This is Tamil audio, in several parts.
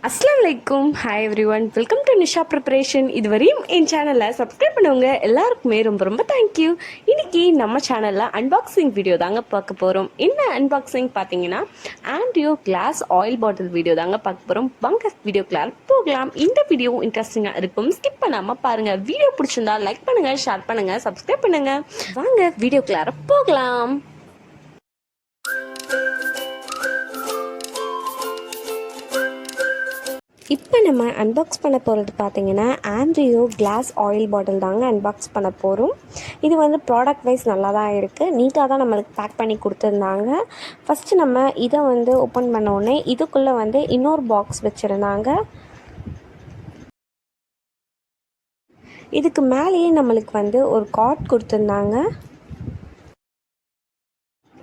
அஸ்ஸலாமு அலைக்கும். Hi every one, welcome to Nisha preparation. இதுவரையும் என் சேனலை சப்ஸ்கிரைப் பண்ணவங்க எல்லாருக்குமே ரொம்ப ரொம்ப தேங்க்யூ. இன்னைக்கு நம்ம சேனலில் அன்பாக்சிங் வீடியோ தாங்க பார்க்க போகிறோம். என்ன அன்பாக்சிங் பார்த்தீங்கன்னா ஆண்ட்ரியோ கிளாஸ் ஆயில் பாட்டில் வீடியோ தாங்க பார்க்க போகிறோம். வாங்க வீடியோக்குள்ளார போகலாம். இந்த வீடியோ இன்ட்ரெஸ்டிங்காக இருக்கும், ஸ்கிப் பண்ணாமல் பாருங்கள். வீடியோ பிடிச்சிருந்தா லைக் பண்ணுங்கள், ஷேர் பண்ணுங்கள், சப்ஸ்கிரைப் பண்ணுங்கள். வாங்க வீடியோக்குள்ளார போகலாம். இப்போ நம்ம அன்பாக்ஸ் பண்ண போகிறது பார்த்தீங்கன்னா ஆண்ட்ரியோ கிளாஸ் ஆயில் பாட்டில் தாங்க அன்பாக்ஸ் பண்ண போகிறோம். இது வந்து ப்ராடக்ட் வைஸ் நல்லா தான் இருக்குது, நீட்டாக தான் நம்மளுக்கு பேக் பண்ணி கொடுத்துருந்தாங்க. ஃபஸ்ட்டு நம்ம இதை வந்து ஓப்பன் பண்ணோடனே இதுக்குள்ளே வந்து இன்னொரு பாக்ஸ் வச்சுருந்தாங்க. இதுக்கு மேலேயே நம்மளுக்கு வந்து ஒரு கார்ட் கொடுத்துருந்தாங்க.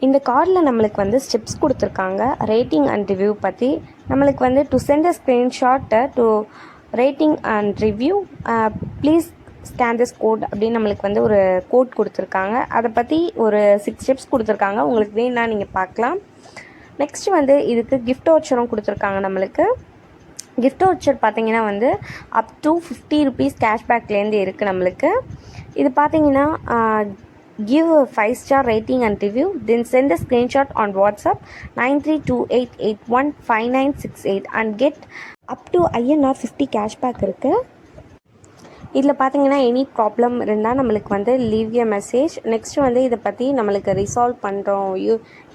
இந்த கார்டில் நம்மளுக்கு வந்து ஸ்டெப்ஸ் கொடுத்துருக்காங்க ரேட்டிங் அண்ட் ரிவ்யூ பற்றி. நம்மளுக்கு வந்து டு சென்ட் அ ஸ்க்ரீன்ஷாட்டை to rating and review please scan this code அப்படின்னு நம்மளுக்கு வந்து ஒரு கோட் கொடுத்துருக்காங்க. அதை பற்றி ஒரு 6 ஸ்டெப்ஸ் கொடுத்துருக்காங்க. உங்களுக்கு வேணா நீங்கள் பார்க்கலாம். நெக்ஸ்ட் வந்து இதுக்கு கிஃப்ட் வவுச்சரும் கொடுத்துருக்காங்க. நம்மளுக்கு கிஃப்ட் வவுச்சர் பார்த்தீங்கன்னா வந்து அப் டு 50 ருபீஸ் கேஷ்பேக்லேருந்து இருக்குது நம்மளுக்கு. இது பார்த்தீங்கன்னா give a 5-star rating and review, then send a screenshot on WhatsApp 9328815968 and get up to INR 50 cashback இருக்குது. இதில் பார்த்தீங்கன்னா எனி ப்ராப்ளம் இருந்தால் நம்மளுக்கு வந்து லீவ் எ மெசேஜ். நெக்ஸ்ட் வந்து இதை பற்றி நம்மளுக்கு ரிசால்வ் பண்ணுறோம்,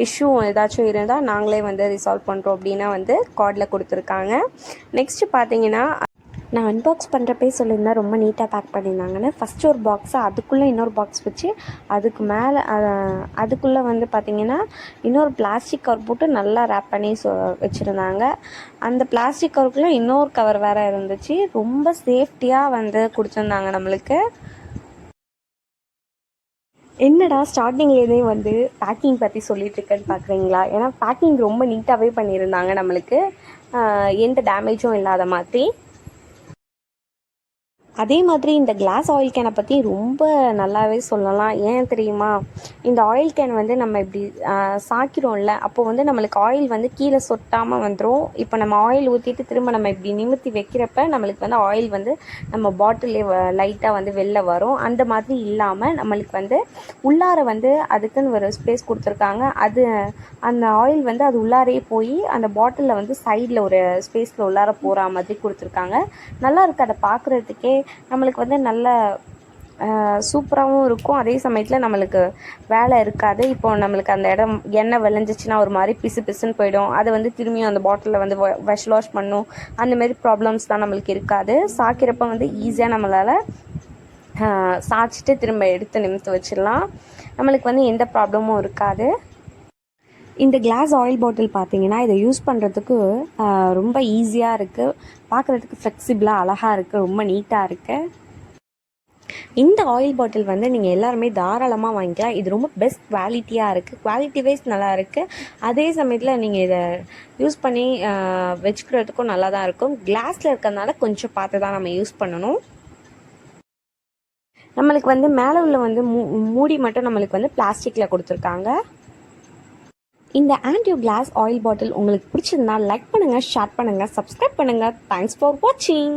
இஷ்யூ ஏதாச்சும் இருந்தால் நாங்களே வந்து ரிசால்வ் பண்ணுறோம் அப்படின்னா வந்து கார்டில் கொடுத்துருக்காங்க. நெக்ஸ்ட் பார்த்தீங்கன்னா நான் அன்பாக்ஸ் பண்ணுறப்பே சொல்லியிருந்தேன் ரொம்ப நீட்டாக பேக் பண்ணியிருந்தாங்கன்னு. ஃபஸ்ட்டு ஒரு பாக்ஸை அதுக்குள்ளே இன்னொரு பாக்ஸ் வச்சு அதுக்கு மேலே அதுக்குள்ளே வந்து பார்த்திங்கன்னா இன்னொரு பிளாஸ்டிக் கவர் போட்டு நல்லா ரேப் பண்ணி வச்சுருந்தாங்க. அந்த பிளாஸ்டிக் கவருக்குள்ளே இன்னொரு கவர் வேறு இருந்துச்சு. ரொம்ப சேஃப்டியாக வந்து கொடுத்துருந்தாங்க நம்மளுக்கு. என்னடா ஸ்டார்டிங்லேருந்தே வந்து பேக்கிங் பற்றி சொல்லிகிட்ருக்கேன்னு பார்க்குறீங்களா? ஏன்னா பேக்கிங் ரொம்ப நீட்டாகவே பண்ணியிருந்தாங்க நம்மளுக்கு, எந்த டேமேஜும் இல்லாத மாதிரி. அதே மாதிரி இந்த கிளாஸ் ஆயில் கேனை பற்றி ரொம்ப நல்லாவே சொல்லலாம். ஏன் தெரியுமா? இந்த ஆயில் கேன் வந்து நம்ம இப்படி சாய்க்கிறோம்ல, அப்போ வந்து நம்மளுக்கு ஆயில் வந்து கீழே சொட்டாமல் வந்துடும். இப்போ நம்ம ஆயில் ஊற்றிட்டு திரும்ப நம்ம இப்படி நிமிர்த்தி வைக்கிறப்ப நம்மளுக்கு வந்து ஆயில் வந்து நம்ம பாட்டிலே லைட்டாக வந்து வெளில வரும். அந்த மாதிரி இல்லாமல் நம்மளுக்கு வந்து உள்ளார வந்து அதுக்குன்னு ஒரு ஸ்பேஸ் கொடுத்துருக்காங்க. அந்த ஆயில் வந்து அது உள்ளாரே போய் அந்த பாட்டிலில் வந்து சைடில் ஒரு ஸ்பேஸில் உள்ளார போகிற மாதிரி கொடுத்துருக்காங்க. நல்லா இருக்குது. அதை பார்க்குறதுக்கே நம்மளுக்கு வந்து நல்ல சூப்பராகவும் இருக்கும். அதே சமயத்தில் நம்மளுக்கு வேலை இருக்காது. இப்போ நம்மளுக்கு அந்த இடம் எண்ணெய் விளைஞ்சிச்சின்னா ஒரு மாதிரி பிசு பிசுன்னு போயிடும். அதை வந்து திரும்பியும் அந்த பாட்டிலில் வந்து வாஷ் பண்ணும். அந்தமாரி ப்ராப்ளம்ஸ் தான் நம்மளுக்கு இருக்காது. சாய்க்கிறப்ப வந்து ஈஸியாக நம்மளால் சாய்ச்சிட்டு திரும்ப எடுத்து நிமிர்த்து வச்சிடலாம். நம்மளுக்கு வந்து எந்த ப்ராப்ளமும் இருக்காது. இந்த கிளாஸ் ஆயில் பாட்டில் பார்த்தீங்கன்னா இதை யூஸ் பண்ணுறதுக்கு ரொம்ப ஈஸியாக இருக்குது. பார்க்குறதுக்கு ஃப்ளெக்சிபிளாக அழகாக இருக்குது, ரொம்ப நீட்டாக இருக்குது. இந்த ஆயில் பாட்டில் வந்து நீங்கள் எல்லாருமே தாராளமாக வாங்கிக்கலாம். இது ரொம்ப பெஸ்ட் குவாலிட்டியாக இருக்குது, குவாலிட்டி வைஸ் நல்லா இருக்குது. அதே சமயத்தில் நீங்கள் இதை யூஸ் பண்ணி வச்சுக்கிறதுக்கும் நல்லா தான் இருக்கும். கிளாஸில் இருக்கிறதுனால கொஞ்சம் பார்த்து தான் நம்ம யூஸ் பண்ணணும். நம்மளுக்கு வந்து மேலே உள்ள வந்து மூடி மட்டும் நம்மளுக்கு வந்து பிளாஸ்டிக்கில் கொடுத்துருக்காங்க. இந்த ஆண்ட்ரியோ கிளாஸ் ஆயில் பாட்டில் உங்களுக்கு பிடிச்சிருந்தா லைக் பண்ணுங்கள், ஷேர் பண்ணுங்கள், சப்ஸ்கிரைப் பண்ணுங்கள். தேங்க்ஸ் ஃபார் வாட்சிங்.